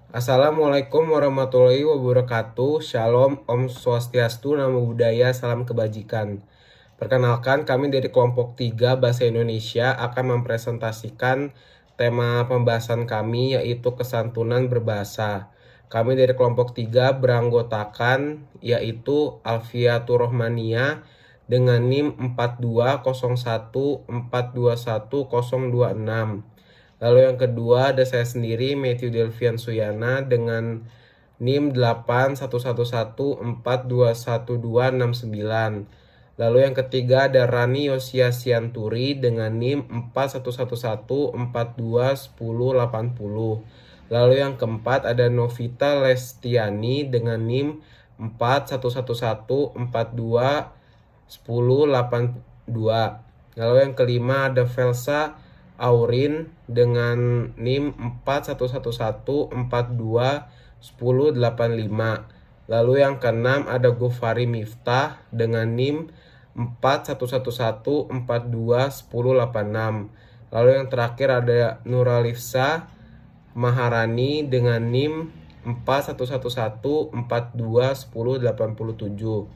Assalamualaikum warahmatullahi wabarakatuh. Shalom, Om Swastiastu, Namo Buddhaya, Salam Kebajikan. Perkenalkan, kami dari kelompok 3 Bahasa Indonesia akan mempresentasikan tema pembahasan kami yaitu kesantunan berbahasa. Kami dari kelompok 3 beranggotakan yaitu Alfiatur Rohmania dengan NIM 42014210026. Lalu yang kedua ada saya sendiri, Matthew Delvian Suyana dengan NIM 81114211269. Lalu yang ketiga ada Rani Yosia Sianturi dengan NIM 4111421080. Lalu yang keempat ada Novita Lestiani dengan NIM 4111421082. Lalu yang kelima ada Velsa Aurin dengan NIM 4111421085. Lalu yang keenam ada Gofari Miftah dengan NIM 4111421086. Lalu yang terakhir ada Nuralifsa Maharani dengan NIM 4111421087.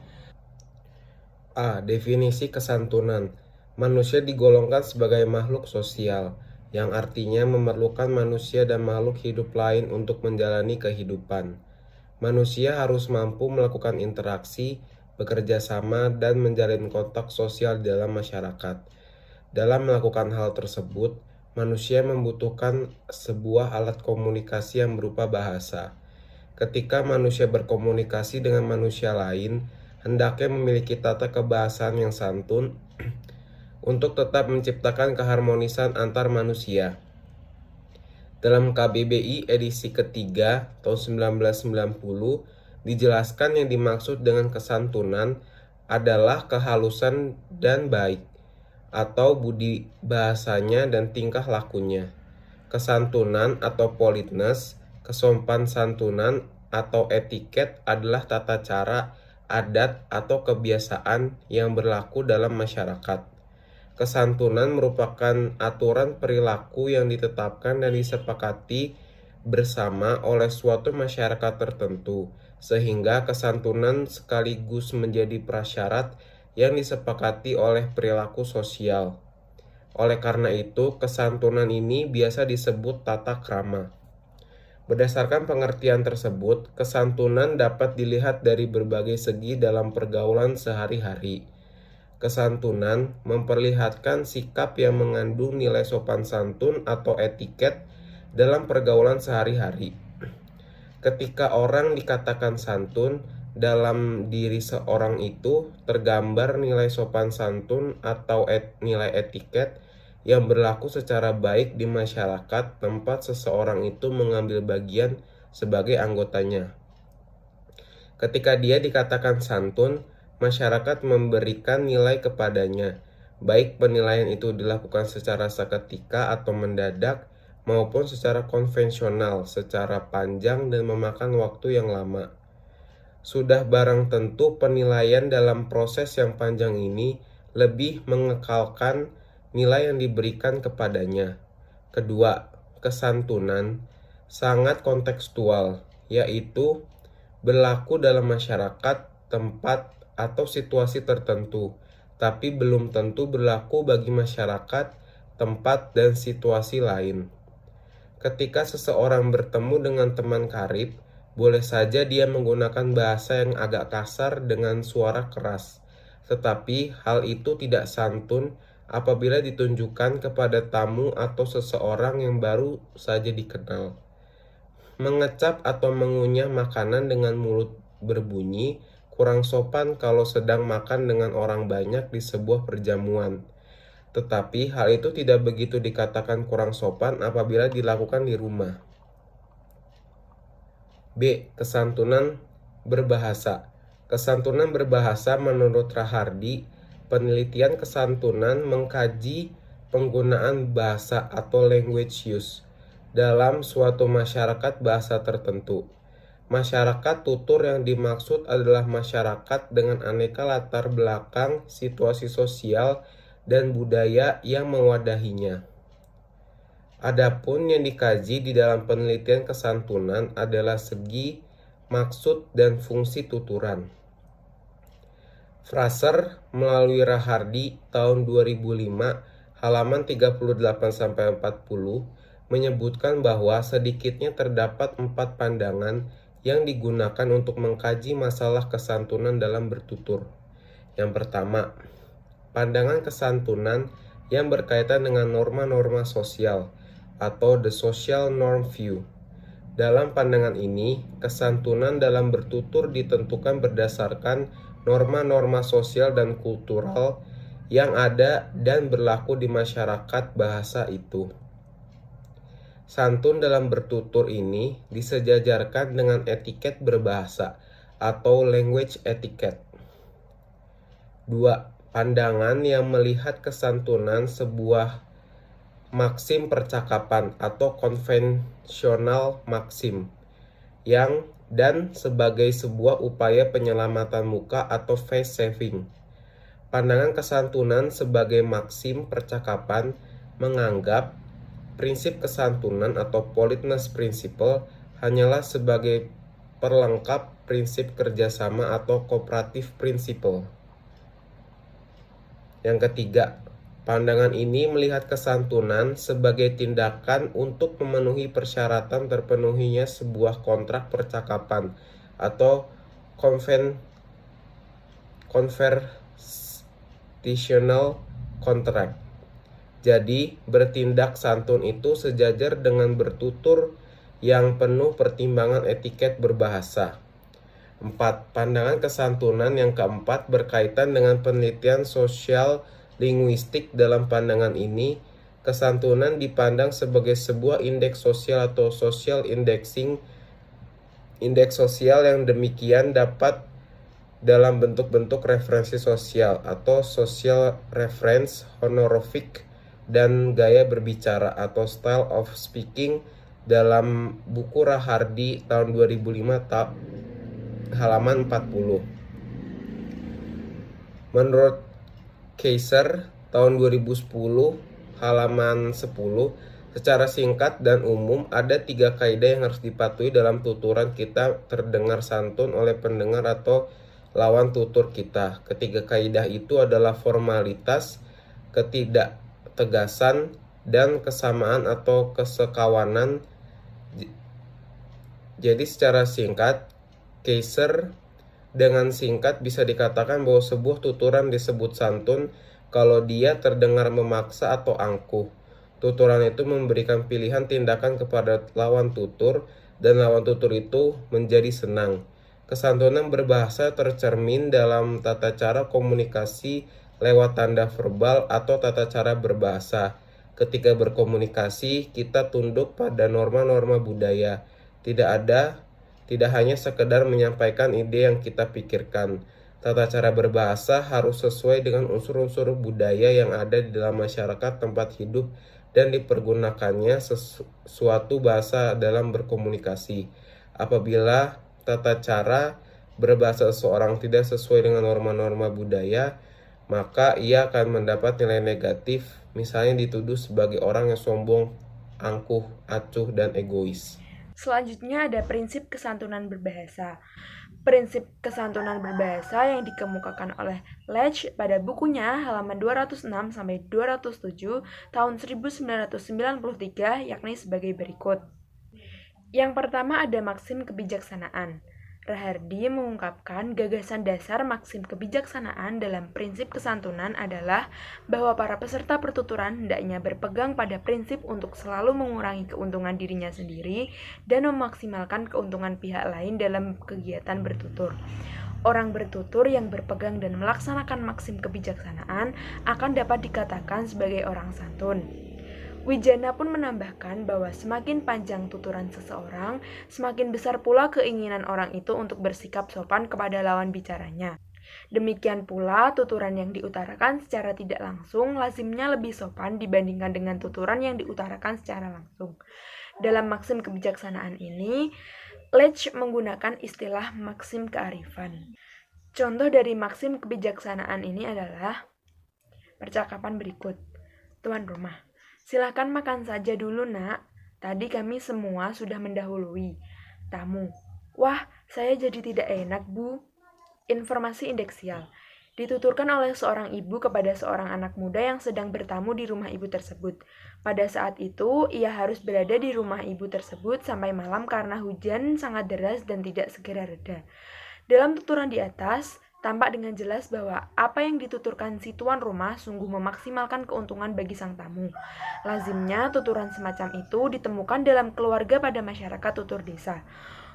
A. Definisi kesantunan. Manusia digolongkan sebagai makhluk sosial, yang artinya memerlukan manusia dan makhluk hidup lain untuk menjalani kehidupan. Manusia harus mampu melakukan interaksi, bekerja sama, dan menjalin kontak sosial dalam masyarakat. Dalam melakukan hal tersebut, manusia membutuhkan sebuah alat komunikasi yang berupa bahasa. Ketika manusia berkomunikasi dengan manusia lain, hendaknya memiliki tata kebahasaan yang santun untuk tetap menciptakan keharmonisan antar manusia. Dalam KBBI edisi ketiga tahun 1990 dijelaskan yang dimaksud dengan kesantunan adalah kehalusan dan baik atau budi bahasanya dan tingkah lakunya. Kesantunan atau politeness, kesopan santunan atau etiket adalah tata cara, adat atau kebiasaan yang berlaku dalam masyarakat. Kesantunan merupakan aturan perilaku yang ditetapkan dan disepakati bersama oleh suatu masyarakat tertentu, sehingga kesantunan sekaligus menjadi prasyarat yang disepakati oleh perilaku sosial. Oleh karena itu, kesantunan ini biasa disebut tata krama. Berdasarkan pengertian tersebut, kesantunan dapat dilihat dari berbagai segi dalam pergaulan sehari-hari. Kesantunan memperlihatkan sikap yang mengandung nilai sopan santun atau etiket dalam pergaulan sehari-hari. Ketika orang dikatakan santun, dalam diri seorang itu tergambar nilai sopan santun atau nilai etiket yang berlaku secara baik di masyarakat tempat seseorang itu mengambil bagian sebagai anggotanya. Ketika dia dikatakan santun, masyarakat memberikan nilai kepadanya, baik penilaian itu dilakukan secara seketika atau mendadak, maupun secara konvensional, secara panjang dan memakan waktu yang lama. Sudah barang tentu penilaian dalam proses yang panjang ini lebih mengekalkan nilai yang diberikan kepadanya. Kedua, kesantunan sangat kontekstual, yaitu berlaku dalam masyarakat, tempat, atau situasi tertentu, tapi belum tentu berlaku bagi masyarakat, tempat, dan situasi lain. Ketika seseorang bertemu dengan teman karib, boleh saja dia menggunakan bahasa yang agak kasar dengan suara keras, tetapi hal itu tidak santun apabila ditunjukkan kepada tamu atau seseorang yang baru saja dikenal. Mengecap atau mengunyah makanan dengan mulut berbunyi kurang sopan kalau sedang makan dengan orang banyak di sebuah perjamuan. Tetapi hal itu tidak begitu dikatakan kurang sopan apabila dilakukan di rumah. B. Kesantunan berbahasa. Kesantunan berbahasa menurut Rahardi, penelitian kesantunan mengkaji penggunaan bahasa atau language use dalam suatu masyarakat bahasa tertentu. Masyarakat tutur yang dimaksud adalah masyarakat dengan aneka latar belakang, situasi sosial, dan budaya yang mewadahinya. Adapun yang dikaji di dalam penelitian kesantunan adalah segi, maksud, dan fungsi tuturan. Fraser melalui Rahardi tahun 2005 halaman 38-40 menyebutkan bahwa sedikitnya terdapat 4 pandangan yang digunakan untuk mengkaji masalah kesantunan dalam bertutur. Yang pertama, pandangan kesantunan yang berkaitan dengan norma-norma sosial atau the social norm view. Dalam pandangan ini, kesantunan dalam bertutur ditentukan berdasarkan norma-norma sosial dan kultural yang ada dan berlaku di masyarakat bahasa itu. Santun dalam bertutur ini disejajarkan dengan etiket berbahasa atau language etiquette. 2. Pandangan yang melihat kesantunan sebuah maksim percakapan atau konvensional maksim dan sebagai sebuah upaya penyelamatan muka atau face saving. Pandangan kesantunan sebagai maksim percakapan menganggap prinsip kesantunan atau politeness principle hanyalah sebagai perlengkap prinsip kerjasama atau cooperative principle. Yang ketiga, pandangan ini melihat kesantunan sebagai tindakan untuk memenuhi persyaratan terpenuhinya sebuah kontrak percakapan atau conversational contract. Jadi, bertindak santun itu sejajar dengan bertutur yang penuh pertimbangan etiket berbahasa. 4. Pandangan kesantunan yang keempat berkaitan dengan penelitian sosial linguistik. Dalam pandangan ini, kesantunan dipandang sebagai sebuah indeks sosial atau social indexing. Indeks sosial yang demikian dapat dalam bentuk-bentuk referensi sosial atau social reference, honorific, dan gaya berbicara atau style of speaking. Dalam buku Rahardi tahun 2005 halaman 40. Menurut Kaiser tahun 2010 halaman 10, secara singkat dan umum ada 3 kaidah yang harus dipatuhi dalam tuturan kita terdengar santun oleh pendengar atau lawan tutur kita. Ketiga kaidah itu adalah formalitas, ketidaktegasan, dan kesamaan atau kesekawanan. Jadi secara singkat, Kaiser dengan singkat bisa dikatakan bahwa sebuah tuturan disebut santun kalau dia terdengar memaksa atau angkuh. Tuturan itu memberikan pilihan tindakan kepada lawan tutur dan lawan tutur itu menjadi senang. Kesantunan berbahasa tercermin dalam tata cara komunikasi lewat tanda verbal atau tata cara berbahasa. Ketika berkomunikasi, kita tunduk pada norma-norma budaya. Tidak hanya sekedar menyampaikan ide yang kita pikirkan. Tata cara berbahasa harus sesuai dengan unsur-unsur budaya yang ada di dalam masyarakat tempat hidup dan dipergunakannya suatu bahasa dalam berkomunikasi. Apabila tata cara berbahasa seseorang tidak sesuai dengan norma-norma budaya, maka ia akan mendapat nilai negatif, misalnya dituduh sebagai orang yang sombong, angkuh, acuh, dan egois. Selanjutnya ada prinsip kesantunan berbahasa. Prinsip kesantunan berbahasa yang dikemukakan oleh Leach pada bukunya halaman 206-207 tahun 1993 yakni sebagai berikut. Yang pertama ada maksim kebijaksanaan. Rahardi mengungkapkan gagasan dasar maksim kebijaksanaan dalam prinsip kesantunan adalah bahwa para peserta pertuturan hendaknya berpegang pada prinsip untuk selalu mengurangi keuntungan dirinya sendiri dan memaksimalkan keuntungan pihak lain dalam kegiatan bertutur. Orang bertutur yang berpegang dan melaksanakan maksim kebijaksanaan akan dapat dikatakan sebagai orang santun. Wijana pun menambahkan bahwa semakin panjang tuturan seseorang, semakin besar pula keinginan orang itu untuk bersikap sopan kepada lawan bicaranya. Demikian pula, tuturan yang diutarakan secara tidak langsung lazimnya lebih sopan dibandingkan dengan tuturan yang diutarakan secara langsung. Dalam maksim kebijaksanaan ini, Leach menggunakan istilah maksim kearifan. Contoh dari maksim kebijaksanaan ini adalah percakapan berikut. Tuan rumah, Silahkan makan saja dulu, Nak. Tadi kami semua sudah mendahului. Tamu. Wah, saya jadi tidak enak, Bu. Informasi indeksial. Dituturkan oleh seorang ibu kepada seorang anak muda yang sedang bertamu di rumah ibu tersebut. Pada saat itu, ia harus berada di rumah ibu tersebut sampai malam karena hujan sangat deras dan tidak segera reda. Dalam tuturan di atas, tampak dengan jelas bahwa apa yang dituturkan si tuan rumah sungguh memaksimalkan keuntungan bagi sang tamu. Lazimnya, tuturan semacam itu ditemukan dalam keluarga pada masyarakat tutur desa.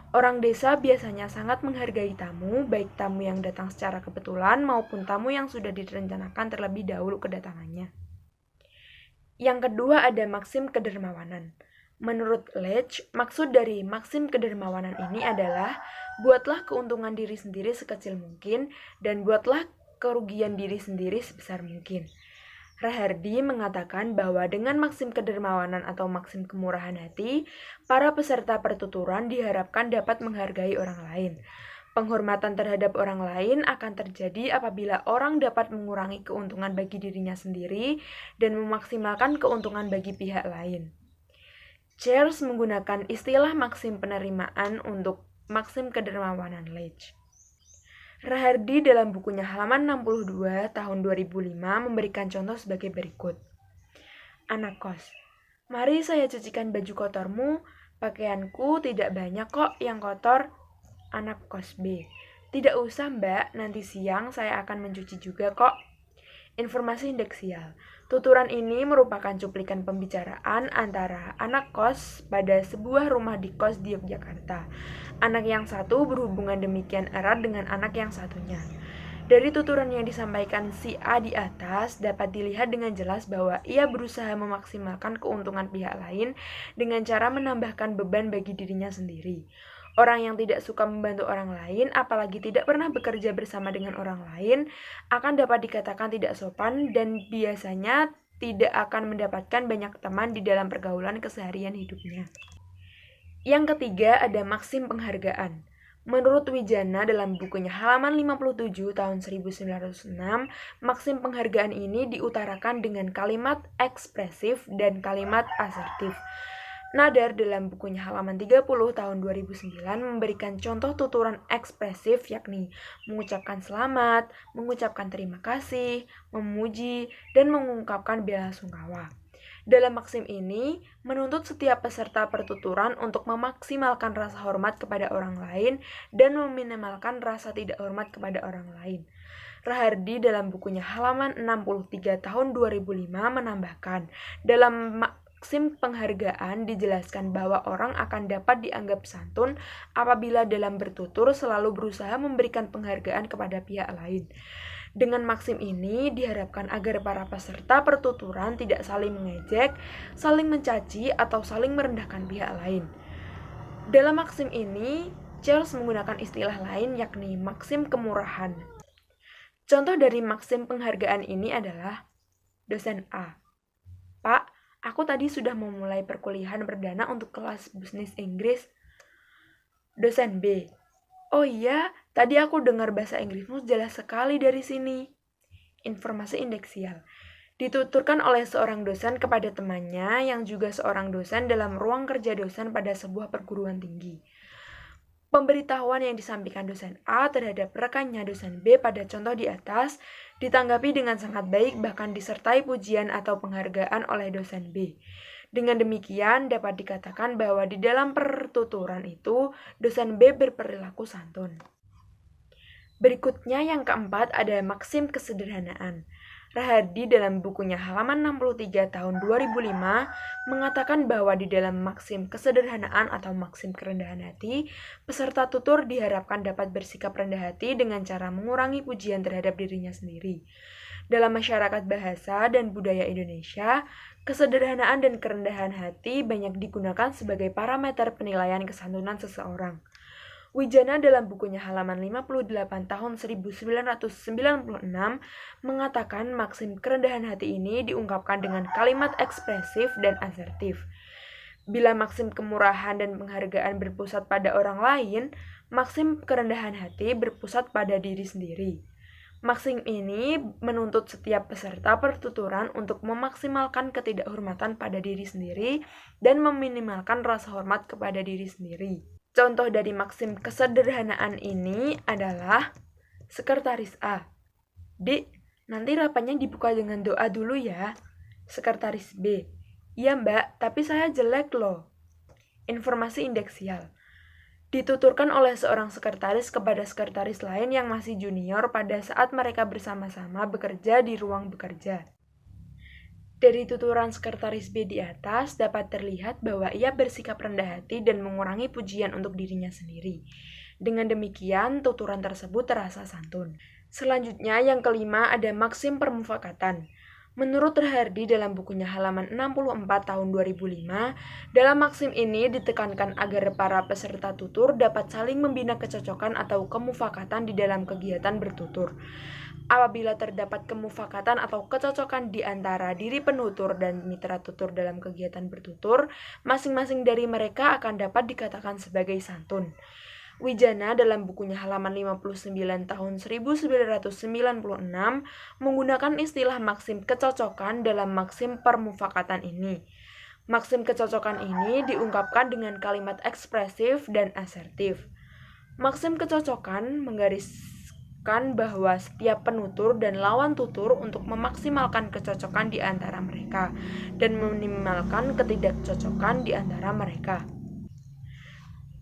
Orang desa biasanya sangat menghargai tamu, baik tamu yang datang secara kebetulan maupun tamu yang sudah direncanakan terlebih dahulu kedatangannya. Yang kedua ada maksim kedermawanan. Menurut Leach, maksud dari maksim kedermawanan ini adalah buatlah keuntungan diri sendiri sekecil mungkin dan buatlah kerugian diri sendiri sebesar mungkin. Rahardi mengatakan bahwa dengan maksim kedermawanan atau maksim kemurahan hati, para peserta pertuturan diharapkan dapat menghargai orang lain. Penghormatan terhadap orang lain akan terjadi apabila orang dapat mengurangi keuntungan bagi dirinya sendiri dan memaksimalkan keuntungan bagi pihak lain. Charles menggunakan istilah maksim penerimaan untuk maksim kedermawanan Leach. Rahardi dalam bukunya halaman 62 tahun 2005 memberikan contoh sebagai berikut. Anak kos, mari saya cucikan baju kotormu, pakaianku tidak banyak kok yang kotor. Anak kos B, tidak usah mbak, nanti siang saya akan mencuci juga kok. Informasi indeksial. Tuturan ini merupakan cuplikan pembicaraan antara anak kos pada sebuah rumah di kos di Yogyakarta. Anak yang satu berhubungan demikian erat dengan anak yang satunya. Dari tuturan yang disampaikan si A di atas, dapat dilihat dengan jelas bahwa ia berusaha memaksimalkan keuntungan pihak lain dengan cara menambahkan beban bagi dirinya sendiri. Orang yang tidak suka membantu orang lain, apalagi tidak pernah bekerja bersama dengan orang lain, akan dapat dikatakan tidak sopan dan biasanya tidak akan mendapatkan banyak teman di dalam pergaulan keseharian hidupnya. Yang ketiga ada maksim penghargaan. Menurut Wijana dalam bukunya halaman 57 tahun 1906, maksim penghargaan ini diutarakan dengan kalimat ekspresif dan kalimat asertif. Nadar dalam bukunya halaman 30 tahun 2009 memberikan contoh tuturan ekspresif yakni mengucapkan selamat, mengucapkan terima kasih, memuji, dan mengungkapkan bela sungkawa. Dalam maksim ini, menuntut setiap peserta pertuturan untuk memaksimalkan rasa hormat kepada orang lain dan meminimalkan rasa tidak hormat kepada orang lain. Rahardi dalam bukunya halaman 63 tahun 2005 menambahkan, dalam maksim penghargaan dijelaskan bahwa orang akan dapat dianggap santun apabila dalam bertutur selalu berusaha memberikan penghargaan kepada pihak lain. Dengan maksim ini diharapkan agar para peserta pertuturan tidak saling mengejek, saling mencaci, atau saling merendahkan pihak lain. Dalam maksim ini, Charles menggunakan istilah lain yakni maksim kemurahan. Contoh dari maksim penghargaan ini adalah dosen A. Pak, aku tadi sudah memulai perkuliahan perdana untuk kelas bisnis Inggris. Dosen B. Oh iya, tadi aku dengar bahasa Inggrismu jelas sekali dari sini. Informasi indeksial. Dituturkan oleh seorang dosen kepada temannya yang juga seorang dosen dalam ruang kerja dosen pada sebuah perguruan tinggi. Pemberitahuan yang disampaikan dosen A terhadap rekannya dosen B pada contoh di atas ditanggapi dengan sangat baik bahkan disertai pujian atau penghargaan oleh dosen B. Dengan demikian dapat dikatakan bahwa di dalam pertuturan itu dosen B berperilaku santun. Berikutnya yang keempat ada maksim kesederhanaan. Rahardi dalam bukunya halaman 63 tahun 2005 mengatakan bahwa di dalam maksim kesederhanaan atau maksim kerendahan hati, peserta tutur diharapkan dapat bersikap rendah hati dengan cara mengurangi pujian terhadap dirinya sendiri. Dalam masyarakat bahasa dan budaya Indonesia, kesederhanaan dan kerendahan hati banyak digunakan sebagai parameter penilaian kesantunan seseorang. Wijana dalam bukunya halaman 58 tahun 1996 mengatakan maksim kerendahan hati ini diungkapkan dengan kalimat ekspresif dan asertif. Bila maksim kemurahan dan penghargaan berpusat pada orang lain, maksim kerendahan hati berpusat pada diri sendiri. Maksim ini menuntut setiap peserta pertuturan untuk memaksimalkan ketidakhormatan pada diri sendiri dan meminimalkan rasa hormat kepada diri sendiri. Contoh dari maksim kesederhanaan ini adalah Sekretaris A. Dik, nanti rapatnya dibuka dengan doa dulu ya. Sekretaris B. Iya mbak, tapi saya jelek loh. Informasi indeksial dituturkan oleh seorang sekretaris kepada sekretaris lain yang masih junior pada saat mereka bersama-sama bekerja di ruang bekerja. Dari tuturan sekretaris B di atas dapat terlihat bahwa ia bersikap rendah hati dan mengurangi pujian untuk dirinya sendiri. Dengan demikian, tuturan tersebut terasa santun. Selanjutnya, yang kelima ada maksim permufakatan. Menurut Rahardi dalam bukunya halaman 64 tahun 2005, dalam maksim ini ditekankan agar para peserta tutur dapat saling membina kecocokan atau kemufakatan di dalam kegiatan bertutur. Apabila terdapat kemufakatan atau kecocokan di antara diri penutur dan mitra tutur dalam kegiatan bertutur, masing-masing dari mereka akan dapat dikatakan sebagai santun. Wijana dalam bukunya halaman 59 tahun 1996 menggunakan istilah maksim kecocokan dalam maksim permufakatan ini. Maksim kecocokan ini diungkapkan dengan kalimat ekspresif dan asertif. Maksim kecocokan menggariskan bahwa setiap penutur dan lawan tutur untuk memaksimalkan kecocokan di antara mereka dan meminimalkan ketidakcocokan di antara mereka.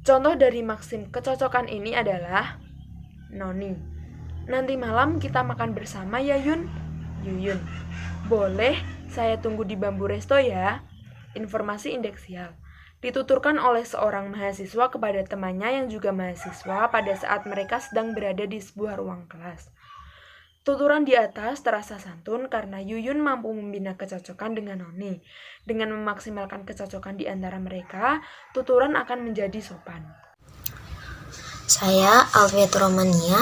Contoh dari maksim kecocokan ini adalah Noni. Nanti malam kita makan bersama ya Yun? Yuyun. Boleh, saya tunggu di Bambu Resto ya. Informasi indeksial dituturkan oleh seorang mahasiswa kepada temannya yang juga mahasiswa pada saat mereka sedang berada di sebuah ruang kelas. Tuturan di atas terasa santun karena Yuyun mampu membina kecocokan dengan Noni. Dengan memaksimalkan kecocokan di antara mereka, tuturan akan menjadi sopan. Saya, Alfiatur Romania,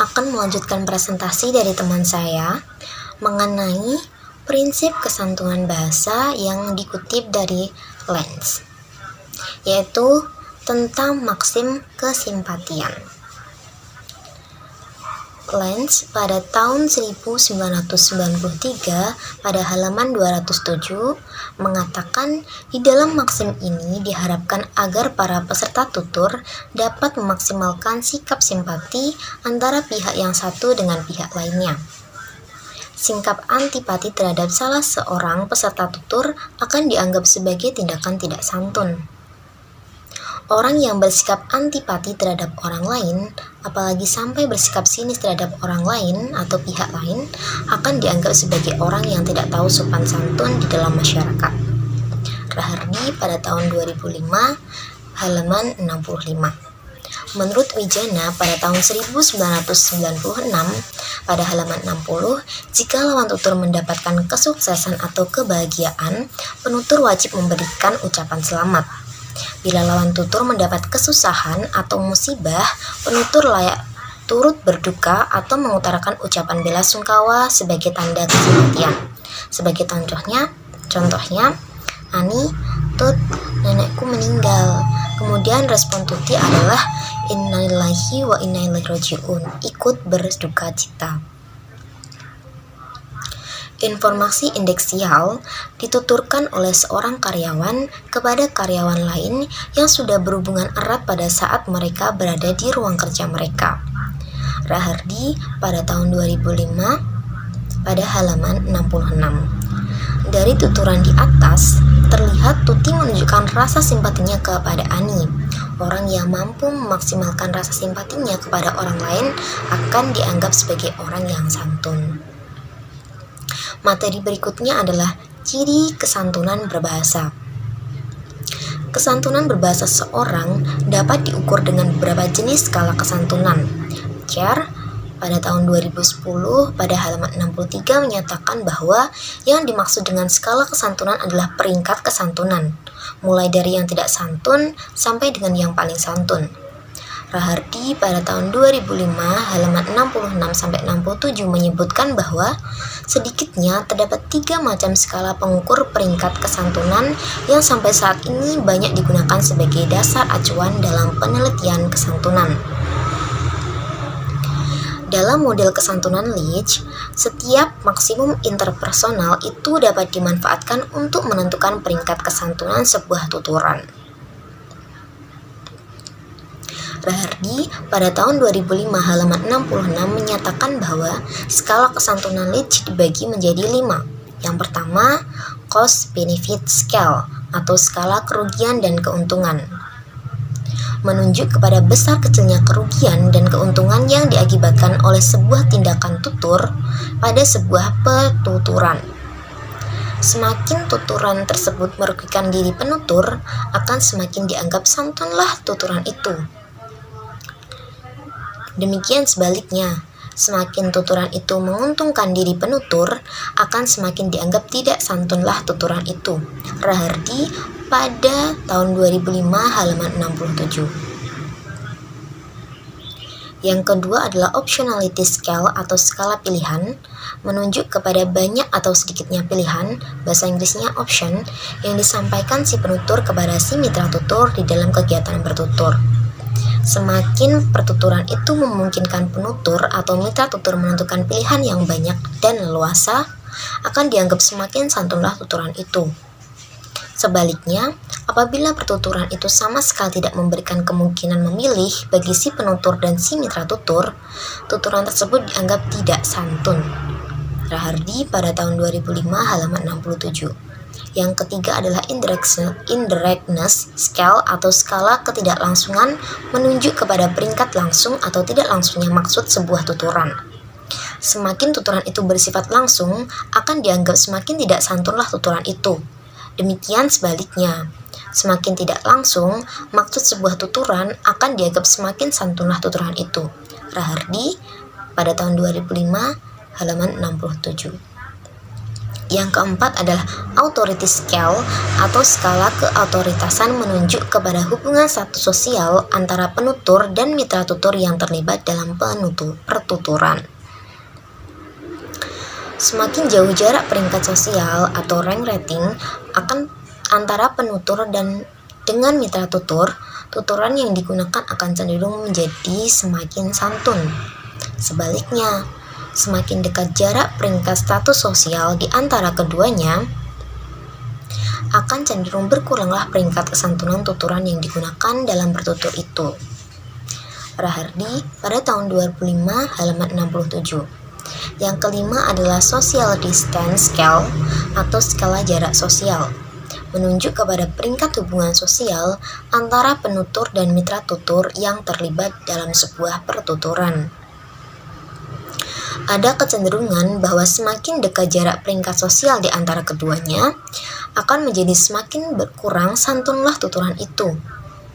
akan melanjutkan presentasi dari teman saya mengenai prinsip kesantunan bahasa yang dikutip dari Lenz, yaitu tentang maksim kesimpatian. Lenz pada tahun 1993 pada halaman 207 mengatakan di dalam maksim ini diharapkan agar para peserta tutur dapat memaksimalkan sikap simpati antara pihak yang satu dengan pihak lainnya. Sikap antipati terhadap salah seorang peserta tutur akan dianggap sebagai tindakan tidak santun. Orang yang bersikap antipati terhadap orang lain, apalagi sampai bersikap sinis terhadap orang lain atau pihak lain, akan dianggap sebagai orang yang tidak tahu sopan santun di dalam masyarakat. Rahardi pada tahun 2005, halaman 65. Menurut Wijana pada tahun 1996, pada halaman 60, jika lawan tutur mendapatkan kesuksesan atau kebahagiaan, penutur wajib memberikan ucapan selamat. Bila lawan tutur mendapat kesusahan atau musibah, penutur layak turut berduka atau mengutarakan ucapan bela sungkawa sebagai tanda kesimpatian. Sebagai contohnya, Ani, Tut, nenekku meninggal. Kemudian respon Tuti adalah innalillahi wa inna ilaihi raji'un, ikut berduka cita. Informasi indeksial dituturkan oleh seorang karyawan kepada karyawan lain yang sudah berhubungan erat pada saat mereka berada di ruang kerja mereka. Rahardi pada tahun 2005 pada halaman 66. Dari tuturan di atas, terlihat Tuti menunjukkan rasa simpatinya kepada Ani. Orang yang mampu memaksimalkan rasa simpatinya kepada orang lain akan dianggap sebagai orang yang santun. Materi berikutnya adalah ciri kesantunan berbahasa. Kesantunan berbahasa seseorang dapat diukur dengan beberapa jenis skala kesantunan. Cher pada tahun 2010 pada halaman 63 menyatakan bahwa yang dimaksud dengan skala kesantunan adalah peringkat kesantunan, mulai dari yang tidak santun sampai dengan yang paling santun. Rahardi pada tahun 2005 halaman 66-67 menyebutkan bahwa sedikitnya terdapat 3 macam skala pengukur peringkat kesantunan yang sampai saat ini banyak digunakan sebagai dasar acuan dalam penelitian kesantunan. Dalam model kesantunan Leach, setiap maksimum interpersonal itu dapat dimanfaatkan untuk menentukan peringkat kesantunan sebuah tuturan. Rahardi pada tahun 2005 halaman 66 menyatakan bahwa skala kesantunan Leach dibagi menjadi 5. Yang pertama, cost-benefit scale atau skala kerugian dan keuntungan, menunjuk kepada besar kecilnya kerugian dan keuntungan yang diakibatkan oleh sebuah tindakan tutur pada sebuah petuturan. Semakin tuturan tersebut merugikan diri penutur, akan semakin dianggap santunlah tuturan itu. Demikian sebaliknya, semakin tuturan itu menguntungkan diri penutur, akan semakin dianggap tidak santunlah tuturan itu. Rahardi pada tahun 2005 halaman 67. Yang kedua adalah optionality scale atau skala pilihan, menunjuk kepada banyak atau sedikitnya pilihan, bahasa Inggrisnya option, yang disampaikan si penutur kepada si mitra tutur di dalam kegiatan bertutur. Semakin pertuturan itu memungkinkan penutur atau mitra tutur menentukan pilihan yang banyak dan leluasa, akan dianggap semakin santunlah tuturan itu. Sebaliknya, apabila pertuturan itu sama sekali tidak memberikan kemungkinan memilih bagi si penutur dan si mitra tutur, tuturan tersebut dianggap tidak santun. Rahardi pada tahun 2005 halaman 67. Yang ketiga adalah indirectness scale atau skala ketidaklangsungan, menunjuk kepada peringkat langsung atau tidak langsungnya maksud sebuah tuturan. Semakin tuturan itu bersifat langsung, akan dianggap semakin tidak santunlah tuturan itu. Demikian sebaliknya, semakin tidak langsung maksud sebuah tuturan, akan dianggap semakin santunlah tuturan itu. Rahardi pada tahun 2005 halaman 67. Yang keempat adalah authority scale atau skala keautoritasan, menunjuk kepada hubungan status sosial antara penutur dan mitra tutur yang terlibat dalam pertuturan. Semakin jauh jarak peringkat sosial atau rank rating akan antara penutur dan dengan mitra tutur, tuturan yang digunakan akan cenderung menjadi semakin santun. Sebaliknya, semakin dekat jarak peringkat status sosial di antara keduanya, akan cenderung berkuranglah peringkat kesantunan tuturan yang digunakan dalam bertutur itu. Rahardi pada tahun 2005 halaman 67. Yang kelima adalah social distance scale atau skala jarak sosial, menunjuk kepada peringkat hubungan sosial antara penutur dan mitra tutur yang terlibat dalam sebuah pertuturan. Ada kecenderungan bahwa semakin dekat jarak peringkat sosial di antara keduanya, akan menjadi semakin berkurang santunlah tuturan itu.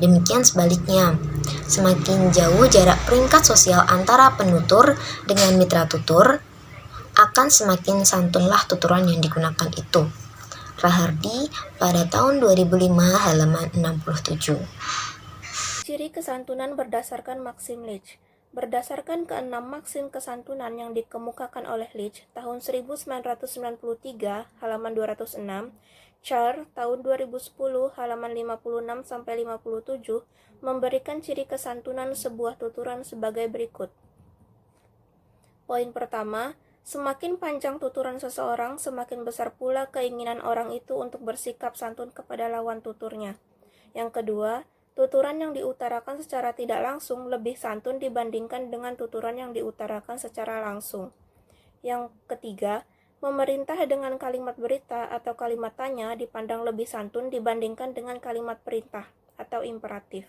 Demikian sebaliknya, semakin jauh jarak peringkat sosial antara penutur dengan mitra tutur, akan semakin santunlah tuturan yang digunakan itu. Rahardi pada tahun 2005 halaman 67. Ciri kesantunan berdasarkan Maxim Leach. Berdasarkan keenam maksim kesantunan yang dikemukakan oleh Leach tahun 1993 halaman 206, Char tahun 2010 halaman 56 sampai 57 memberikan ciri kesantunan sebuah tuturan sebagai berikut. Poin pertama, semakin panjang tuturan seseorang, semakin besar pula keinginan orang itu untuk bersikap santun kepada lawan tuturnya. Yang kedua, tuturan yang diutarakan secara tidak langsung lebih santun dibandingkan dengan tuturan yang diutarakan secara langsung. Yang ketiga, memerintah dengan kalimat berita atau kalimat tanya dipandang lebih santun dibandingkan dengan kalimat perintah atau imperatif.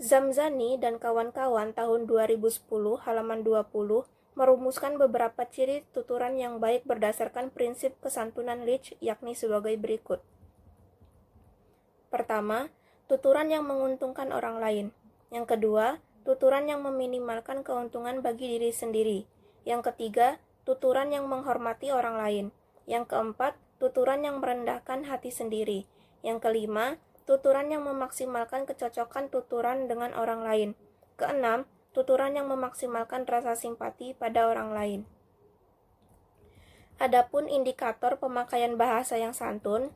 Zamzani dan kawan-kawan tahun 2010 halaman 20 merumuskan beberapa ciri tuturan yang baik berdasarkan prinsip kesantunan Leach, yakni sebagai berikut. Pertama, tuturan yang menguntungkan orang lain. Yang kedua, tuturan yang meminimalkan keuntungan bagi diri sendiri. Yang ketiga, tuturan yang menghormati orang lain. Yang keempat, tuturan yang merendahkan hati sendiri. Yang kelima, tuturan yang memaksimalkan kecocokan tuturan dengan orang lain. Keenam, tuturan yang memaksimalkan rasa simpati pada orang lain. Adapun indikator pemakaian bahasa yang santun,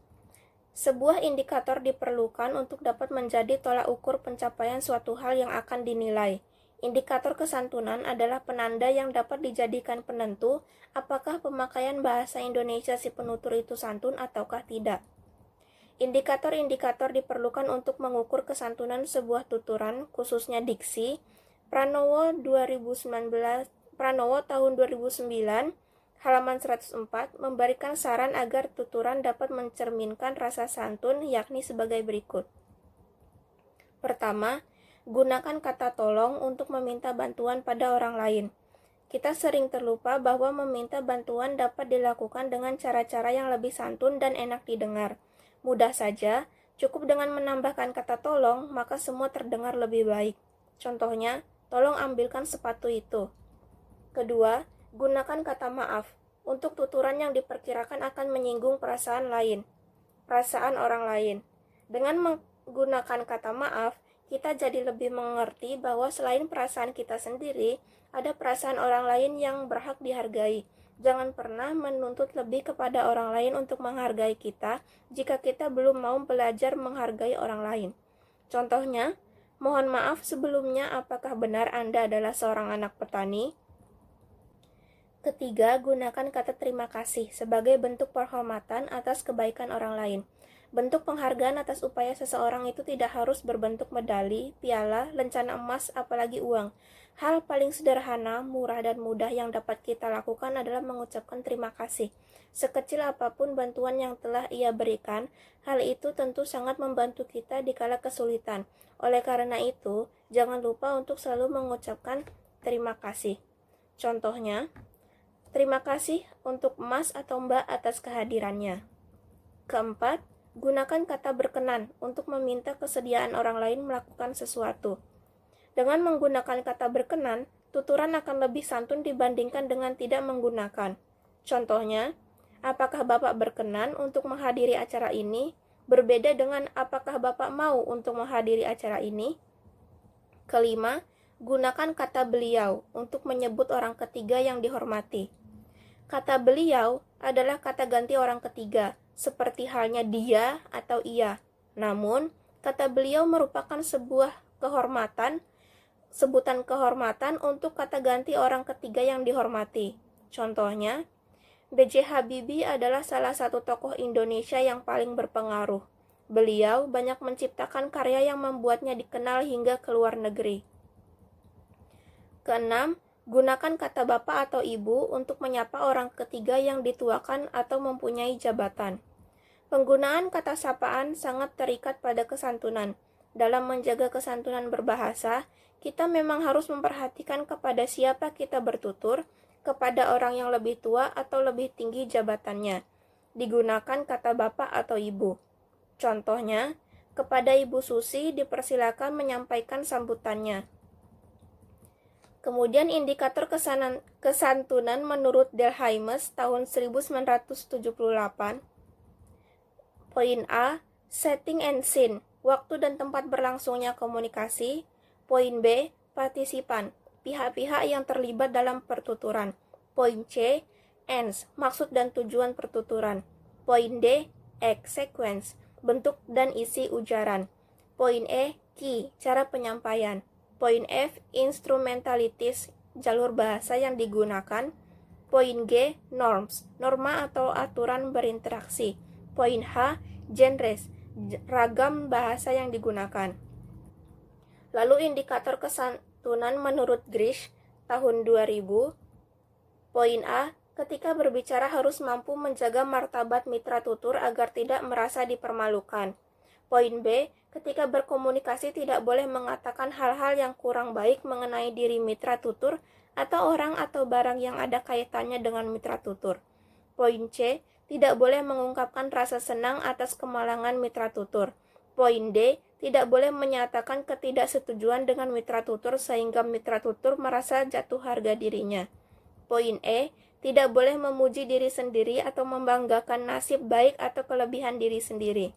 sebuah indikator diperlukan untuk dapat menjadi tolak ukur pencapaian suatu hal yang akan dinilai. Indikator kesantunan adalah penanda yang dapat dijadikan penentu apakah pemakaian bahasa Indonesia si penutur itu santun ataukah tidak. Indikator-indikator diperlukan untuk mengukur kesantunan sebuah tuturan, khususnya diksi. Pranowo tahun 2009, halaman 104, memberikan saran agar tuturan dapat mencerminkan rasa santun, yakni sebagai berikut. Pertama, gunakan kata tolong untuk meminta bantuan pada orang lain. Kita sering terlupa bahwa meminta bantuan dapat dilakukan dengan cara-cara yang lebih santun dan enak didengar. Mudah saja, cukup dengan menambahkan kata tolong, maka semua terdengar lebih baik. Contohnya, tolong ambilkan sepatu itu. Kedua, gunakan kata maaf untuk tuturan yang diperkirakan akan menyinggung perasaan orang lain. Dengan menggunakan kata maaf, kita jadi lebih mengerti bahwa selain perasaan kita sendiri, ada perasaan orang lain yang berhak dihargai. Jangan pernah menuntut lebih kepada orang lain untuk menghargai kita jika kita belum mau belajar menghargai orang lain. Contohnya, mohon maaf sebelumnya, apakah benar Anda adalah seorang anak petani? Ketiga, gunakan kata terima kasih sebagai bentuk penghormatan atas kebaikan orang lain. Bentuk penghargaan atas upaya seseorang itu tidak harus berbentuk medali, piala, lencana emas, apalagi uang. Hal paling sederhana, murah, dan mudah yang dapat kita lakukan adalah mengucapkan terima kasih. Sekecil apapun bantuan yang telah ia berikan, hal itu tentu sangat membantu kita di kala kesulitan. Oleh karena itu, jangan lupa untuk selalu mengucapkan terima kasih. Contohnya, terima kasih untuk Mas atau Mbak atas kehadirannya. Keempat, gunakan kata berkenan untuk meminta kesediaan orang lain melakukan sesuatu. Dengan menggunakan kata berkenan, tuturan akan lebih santun dibandingkan dengan tidak menggunakan. Contohnya, apakah Bapak berkenan untuk menghadiri acara ini? Berbeda dengan apakah Bapak mau untuk menghadiri acara ini? Kelima, gunakan kata beliau untuk menyebut orang ketiga yang dihormati. Kata beliau adalah kata ganti orang ketiga, seperti halnya dia atau ia. Namun, kata beliau merupakan sebutan kehormatan untuk kata ganti orang ketiga yang dihormati. Contohnya, B.J. Habibie adalah salah satu tokoh Indonesia yang paling berpengaruh. Beliau banyak menciptakan karya yang membuatnya dikenal hingga ke luar negeri. Keenam, gunakan kata bapak atau ibu untuk menyapa orang ketiga yang dituakan atau mempunyai jabatan. Penggunaan kata sapaan sangat terikat pada kesantunan. Dalam menjaga kesantunan berbahasa, kita memang harus memperhatikan kepada siapa kita bertutur, kepada orang yang lebih tua atau lebih tinggi jabatannya. Digunakan kata bapak atau ibu. Contohnya, kepada Ibu Susi dipersilakan menyampaikan sambutannya. Kemudian indikator kesantunan menurut Delhaimes tahun 1978. Poin A, setting and scene, waktu dan tempat berlangsungnya komunikasi. Poin B, partisipan, pihak-pihak yang terlibat dalam pertuturan. Poin C, ends, maksud dan tujuan pertuturan. Poin D, sequence, bentuk dan isi ujaran. Poin E, key, cara penyampaian. Poin F, instrumentalities, jalur bahasa yang digunakan. Poin G, norms, norma atau aturan berinteraksi. Poin H, genres, ragam bahasa yang digunakan. Lalu indikator kesantunan menurut Grish tahun 2000. Poin A, ketika berbicara harus mampu menjaga martabat mitra tutur agar tidak merasa dipermalukan. Poin B, ketika berkomunikasi tidak boleh mengatakan hal-hal yang kurang baik mengenai diri mitra tutur atau orang atau barang yang ada kaitannya dengan mitra tutur. Poin C, tidak boleh mengungkapkan rasa senang atas kemalangan mitra tutur. Poin D, tidak boleh menyatakan ketidaksetujuan dengan mitra tutur sehingga mitra tutur merasa jatuh harga dirinya. Poin E, tidak boleh memuji diri sendiri atau membanggakan nasib baik atau kelebihan diri sendiri.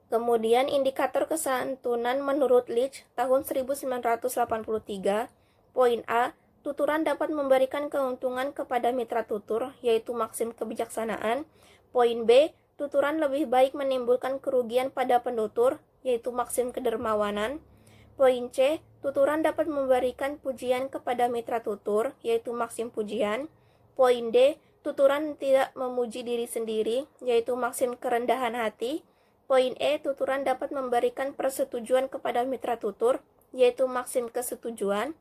Kemudian indikator kesantunan menurut Leach tahun 1983. Poin A, tuturan dapat memberikan keuntungan kepada mitra tutur, yaitu maksim kebijaksanaan. Poin B, tuturan lebih baik menimbulkan kerugian pada penutur, yaitu maksim kedermawanan. Poin C, Tuturan dapat memberikan pujian kepada mitra tutur, yaitu maksim pujian. Poin D, tuturan tidak memuji diri sendiri, yaitu maksim kerendahan hati. Poin E, tuturan dapat memberikan persetujuan kepada mitra tutur, yaitu maksim kesetujuan.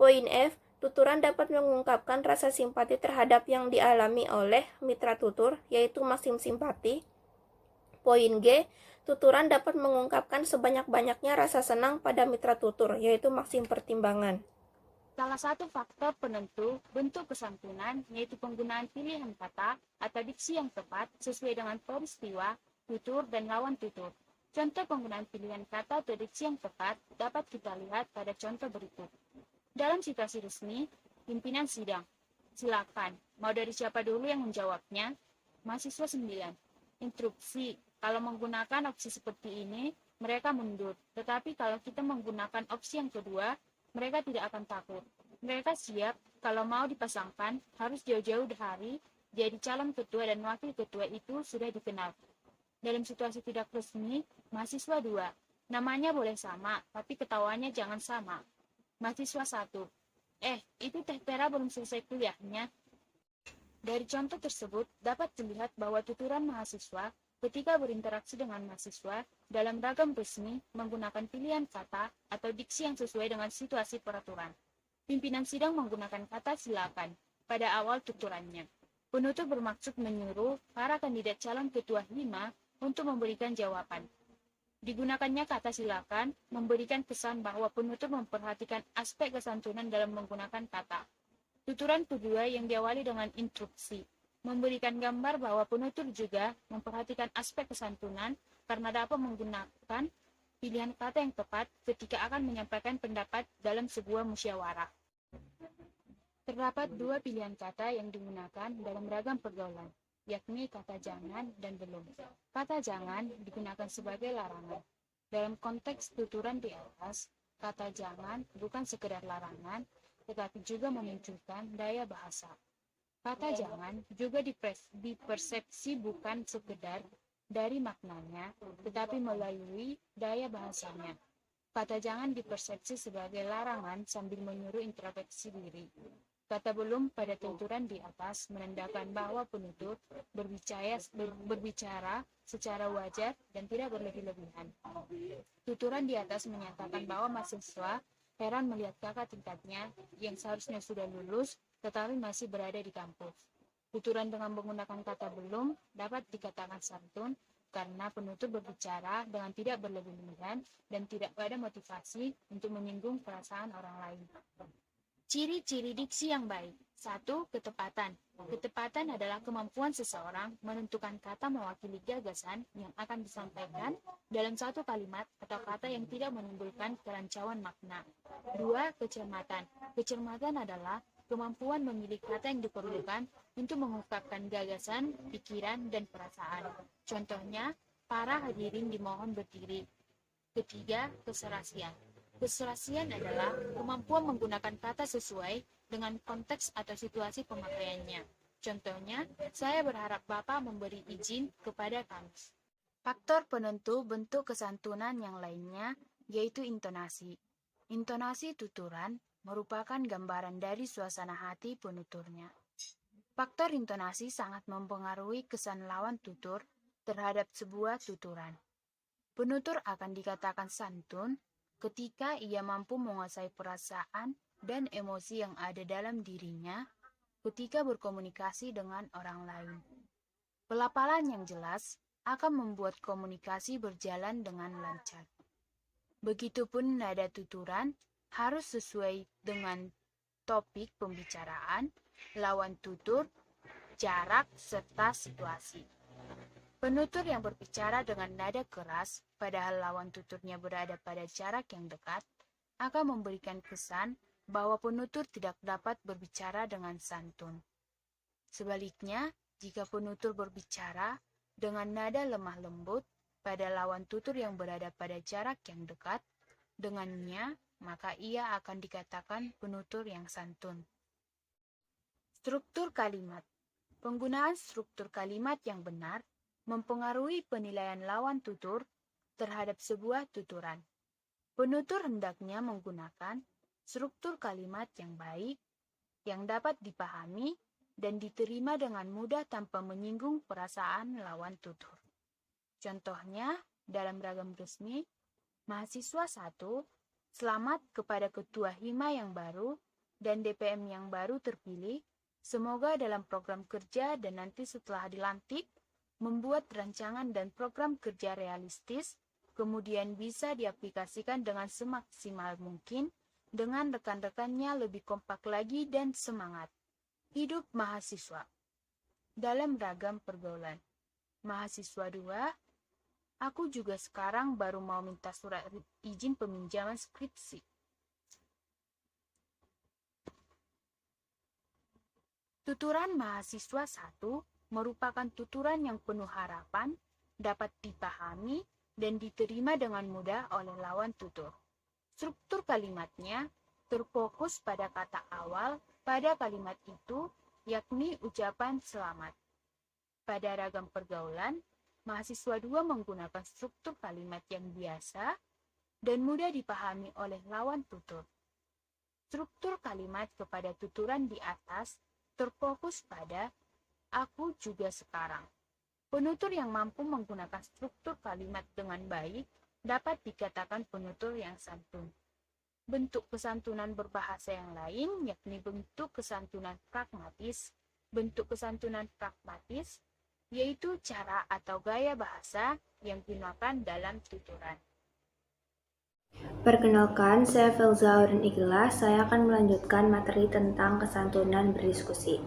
Poin F, tuturan dapat mengungkapkan rasa simpati terhadap yang dialami oleh mitra tutur, yaitu maksim simpati. Poin G, tuturan dapat mengungkapkan sebanyak-banyaknya rasa senang pada mitra tutur, yaitu maksim pertimbangan. Salah satu faktor penentu bentuk kesantunan yaitu penggunaan pilihan kata atau diksi yang tepat sesuai dengan peristiwa, tutur, dan lawan tutur. Contoh penggunaan pilihan kata atau diksi yang tepat dapat kita lihat pada contoh berikut. Dalam situasi resmi, pimpinan sidang. Silakan, mau dari siapa dulu yang menjawabnya? Mahasiswa 9. Instruksi, kalau menggunakan opsi seperti ini, mereka mundur. Tetapi kalau kita menggunakan opsi yang kedua, mereka tidak akan takut. Mereka siap, kalau mau dipasangkan, harus jauh-jauh hari, jadi calon ketua dan wakil ketua itu sudah dikenal. Dalam situasi tidak resmi, mahasiswa 2. Namanya boleh sama, tapi ketawanya jangan sama. Mahasiswa 1. Itu Teh Tera belum selesai kuliahnya. Dari contoh tersebut, dapat dilihat bahwa tuturan mahasiswa ketika berinteraksi dengan mahasiswa dalam ragam resmi menggunakan pilihan kata atau diksi yang sesuai dengan situasi peraturan. Pimpinan sidang menggunakan kata silakan pada awal tuturannya. Penutur bermaksud menyuruh para kandidat calon ketua 5 untuk memberikan jawaban. Digunakannya kata silakan memberikan kesan bahwa penutur memperhatikan aspek kesantunan dalam menggunakan kata. Tuturan kedua yang diawali dengan instruksi memberikan gambar bahwa penutur juga memperhatikan aspek kesantunan karena dapat menggunakan pilihan kata yang tepat ketika akan menyampaikan pendapat dalam sebuah musyawarah. Terdapat 2 pilihan kata yang digunakan dalam ragam pergaulan, yakni kata jangan dan belum. Kata jangan digunakan sebagai larangan. Dalam konteks tuturan di atas, kata jangan bukan sekedar larangan, tetapi juga memunculkan daya bahasa. Kata jangan juga dipersepsi bukan sekedar dari maknanya, tetapi melalui daya bahasanya. Kata jangan dipersepsi sebagai larangan sambil menyuruh introspeksi diri. Kata belum pada tuturan di atas menandakan bahwa penutur berbicara secara wajar dan tidak berlebih-lebihan. Tuturan di atas menyatakan bahwa mahasiswa heran melihat kakak tingkatnya yang seharusnya sudah lulus tetapi masih berada di kampus. Tuturan dengan menggunakan kata belum dapat dikatakan santun karena penutur berbicara dengan tidak berlebih-lebihan dan tidak ada motivasi untuk menyinggung perasaan orang lain. Ciri-ciri diksi yang baik. 1. Ketepatan. Ketepatan adalah kemampuan seseorang menentukan kata mewakili gagasan yang akan disampaikan dalam satu kalimat atau kata yang tidak menimbulkan kerancauan makna. 2. Kecermatan. Kecermatan adalah kemampuan memilih kata yang diperlukan untuk mengungkapkan gagasan, pikiran, dan perasaan. Contohnya, para hadirin dimohon berdiri. 3. Keserasian. Keserasian adalah kemampuan menggunakan kata sesuai dengan konteks atau situasi pemakaiannya. Contohnya, saya berharap Bapak memberi izin kepada kami. Faktor penentu bentuk kesantunan yang lainnya yaitu intonasi. Intonasi tuturan merupakan gambaran dari suasana hati penuturnya. Faktor intonasi sangat mempengaruhi kesan lawan tutur terhadap sebuah tuturan. Penutur akan dikatakan santun ketika ia mampu menguasai perasaan dan emosi yang ada dalam dirinya ketika berkomunikasi dengan orang lain. Pelafalan yang jelas akan membuat komunikasi berjalan dengan lancar. Begitupun nada tuturan harus sesuai dengan topik pembicaraan, lawan tutur, jarak, serta situasi. Penutur yang berbicara dengan nada keras, padahal lawan tuturnya berada pada jarak yang dekat, akan memberikan kesan bahwa penutur tidak dapat berbicara dengan santun. Sebaliknya, jika penutur berbicara dengan nada lemah lembut pada lawan tutur yang berada pada jarak yang dekat dengannya, maka ia akan dikatakan penutur yang santun. Struktur kalimat. Penggunaan struktur kalimat yang benar mempengaruhi penilaian lawan tutur terhadap sebuah tuturan. Penutur hendaknya menggunakan struktur kalimat yang baik, yang dapat dipahami dan diterima dengan mudah tanpa menyinggung perasaan lawan tutur. Contohnya, dalam ragam resmi, mahasiswa 1, selamat kepada Ketua Hima yang baru dan DPM yang baru terpilih, semoga dalam program kerja dan nanti setelah dilantik, membuat rancangan dan program kerja realistis, kemudian bisa diaplikasikan dengan semaksimal mungkin, dengan rekan-rekannya lebih kompak lagi dan semangat. Hidup mahasiswa. Dalam ragam pergaulan. Mahasiswa 2, aku juga sekarang baru mau minta surat izin peminjaman skripsi. Tuturan mahasiswa 1 merupakan tuturan yang penuh harapan, dapat dipahami, dan diterima dengan mudah oleh lawan tutur. Struktur kalimatnya terfokus pada kata awal pada kalimat itu, yakni ucapan selamat. Pada ragam pergaulan, mahasiswa 2 menggunakan struktur kalimat yang biasa dan mudah dipahami oleh lawan tutur. Struktur kalimat kepada tuturan di atas terfokus pada aku juga sekarang. Penutur yang mampu menggunakan struktur kalimat dengan baik dapat dikatakan penutur yang santun. Bentuk kesantunan berbahasa yang lain yakni bentuk kesantunan pragmatis. Bentuk kesantunan pragmatis yaitu cara atau gaya bahasa yang digunakan dalam tuturan. Perkenalkan, saya Felza Aurin Ikhlas. Saya akan melanjutkan materi tentang kesantunan berdiskusi.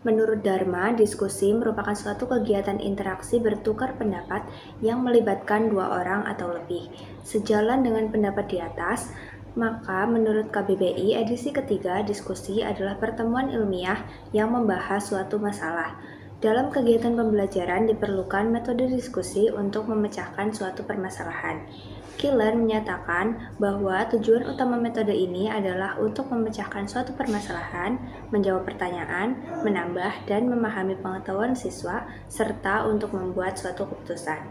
Menurut Dharma, diskusi merupakan suatu kegiatan interaksi bertukar pendapat yang melibatkan dua orang atau lebih. Sejalan dengan pendapat di atas, maka menurut KBBI edisi ketiga, diskusi adalah pertemuan ilmiah yang membahas suatu masalah. Dalam kegiatan pembelajaran diperlukan metode diskusi untuk memecahkan suatu permasalahan. Killer menyatakan bahwa tujuan utama metode ini adalah untuk memecahkan suatu permasalahan, menjawab pertanyaan, menambah dan memahami pengetahuan siswa, serta untuk membuat suatu keputusan.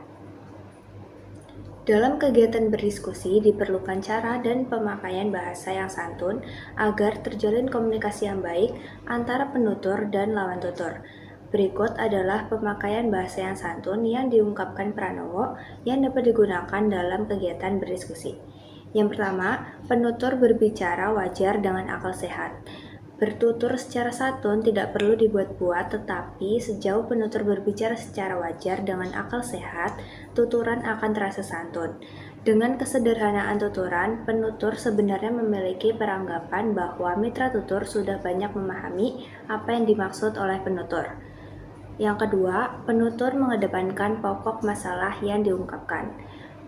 Dalam kegiatan berdiskusi diperlukan cara dan pemakaian bahasa yang santun agar terjalin komunikasi yang baik antara penutur dan lawan tutur. Berikut adalah pemakaian bahasa yang santun yang diungkapkan Pranowo yang dapat digunakan dalam kegiatan berdiskusi. Yang pertama, penutur berbicara wajar dengan akal sehat. Bertutur secara santun tidak perlu dibuat-buat, tetapi sejauh penutur berbicara secara wajar dengan akal sehat, tuturan akan terasa santun. Dengan kesederhanaan tuturan, penutur sebenarnya memiliki peranggapan bahwa mitra tutur sudah banyak memahami apa yang dimaksud oleh penutur. Yang kedua, penutur mengedepankan pokok masalah yang diungkapkan.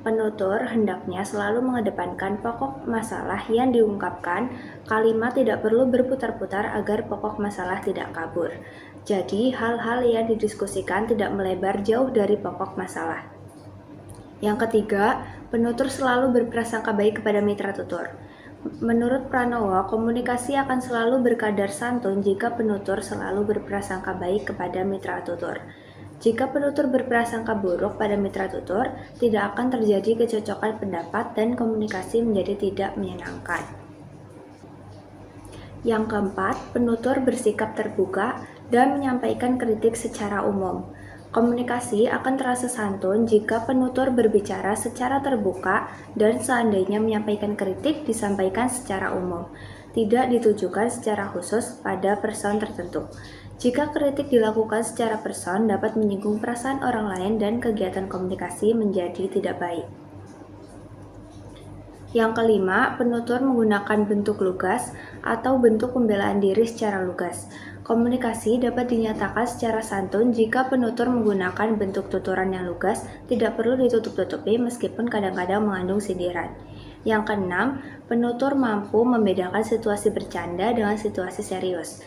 Penutur hendaknya selalu mengedepankan pokok masalah yang diungkapkan. Kalimat tidak perlu berputar-putar agar pokok masalah tidak kabur. Jadi, hal-hal yang didiskusikan tidak melebar jauh dari pokok masalah. Yang ketiga, penutur selalu berprasangka baik kepada mitra tutur. Menurut Pranowo, komunikasi akan selalu berkadar santun jika penutur selalu berprasangka baik kepada mitra tutur. Jika penutur berprasangka buruk pada mitra tutur, tidak akan terjadi kecocokan pendapat dan komunikasi menjadi tidak menyenangkan. Yang keempat, penutur bersikap terbuka dan menyampaikan kritik secara umum. Komunikasi akan terasa santun jika penutur berbicara secara terbuka dan seandainya menyampaikan kritik disampaikan secara umum, tidak ditujukan secara khusus pada person tertentu. Jika kritik dilakukan secara person dapat menyinggung perasaan orang lain dan kegiatan komunikasi menjadi tidak baik. Yang kelima, penutur menggunakan bentuk lugas atau bentuk pembelaan diri secara lugas. Komunikasi dapat dinyatakan secara santun jika penutur menggunakan bentuk tuturan yang lugas, tidak perlu ditutup-tutupi meskipun kadang-kadang mengandung sindiran. Yang keenam, penutur mampu membedakan situasi bercanda dengan situasi serius.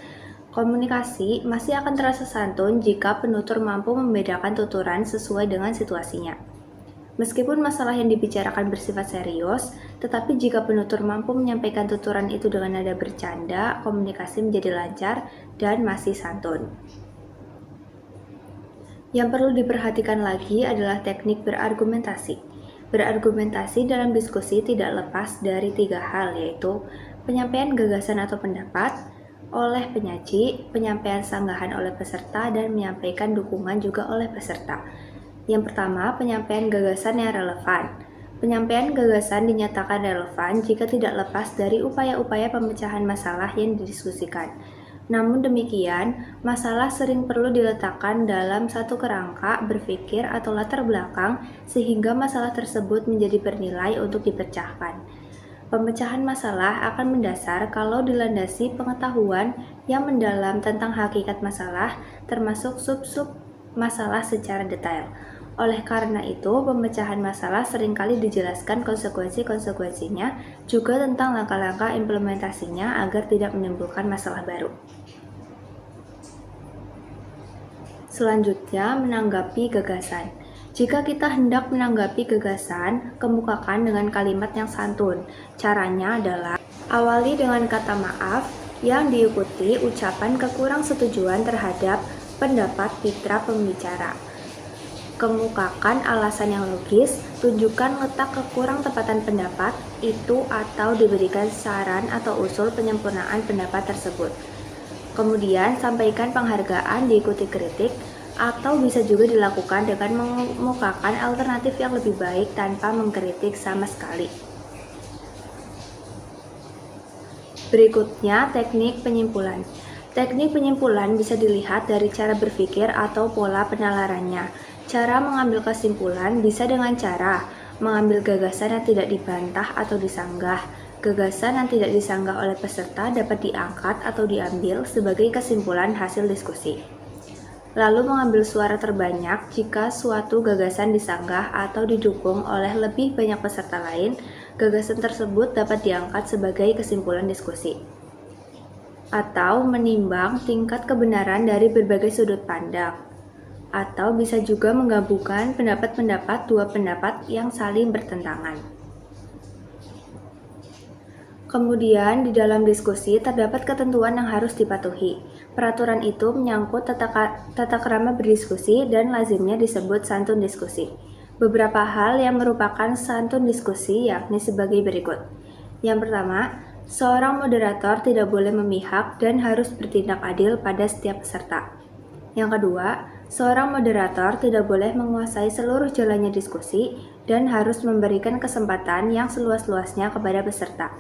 Komunikasi masih akan terasa santun jika penutur mampu membedakan tuturan sesuai dengan situasinya. Meskipun masalah yang dibicarakan bersifat serius, tetapi jika penutur mampu menyampaikan tuturan itu dengan nada bercanda, komunikasi menjadi lancar dan masih santun. Yang perlu diperhatikan lagi adalah teknik berargumentasi. Berargumentasi dalam diskusi tidak lepas dari 3 hal, yaitu penyampaian gagasan atau pendapat oleh penyaji, penyampaian sanggahan oleh peserta, dan menyampaikan dukungan juga oleh peserta. Yang pertama, penyampaian gagasan yang relevan. Penyampaian gagasan dinyatakan relevan jika tidak lepas dari upaya-upaya pemecahan masalah yang didiskusikan. Namun demikian, masalah sering perlu diletakkan dalam satu kerangka berpikir atau latar belakang sehingga masalah tersebut menjadi bernilai untuk dipecahkan. Pemecahan masalah akan mendasar kalau dilandasi pengetahuan yang mendalam tentang hakikat masalah, termasuk sub-sub masalah secara detail. Oleh karena itu, pemecahan masalah seringkali dijelaskan konsekuensi-konsekuensinya, juga tentang langkah-langkah implementasinya agar tidak menimbulkan masalah baru. Selanjutnya, menanggapi gagasan. Jika kita hendak menanggapi gagasan, kemukakan dengan kalimat yang santun. Caranya adalah awali dengan kata maaf yang diikuti ucapan kekurang setujuan terhadap pendapat mitra pembicara. Kemukakan alasan yang logis, tunjukkan letak kekurang tepatan pendapat itu atau diberikan saran atau usul penyempurnaan pendapat tersebut. Kemudian, sampaikan penghargaan diikuti kritik, atau bisa juga dilakukan dengan mengemukakan alternatif yang lebih baik tanpa mengkritik sama sekali. Berikutnya, teknik penyimpulan. Teknik penyimpulan bisa dilihat dari cara berpikir atau pola penalarannya. Cara mengambil kesimpulan bisa dengan cara mengambil gagasan yang tidak dibantah atau disanggah. Gagasan yang tidak disanggah oleh peserta dapat diangkat atau diambil sebagai kesimpulan hasil diskusi. Lalu mengambil suara terbanyak jika suatu gagasan disanggah atau didukung oleh lebih banyak peserta lain, gagasan tersebut dapat diangkat sebagai kesimpulan diskusi. Atau menimbang tingkat kebenaran dari berbagai sudut pandang. Atau bisa juga menggabungkan pendapat-pendapat dua pendapat yang saling bertentangan. Kemudian, di dalam diskusi terdapat ketentuan yang harus dipatuhi. Peraturan itu menyangkut tata krama berdiskusi dan lazimnya disebut santun diskusi. Beberapa hal yang merupakan santun diskusi yakni sebagai berikut. Yang pertama, seorang moderator tidak boleh memihak dan harus bertindak adil pada setiap peserta. Yang kedua, seorang moderator tidak boleh menguasai seluruh jalannya diskusi dan harus memberikan kesempatan yang seluas-luasnya kepada peserta.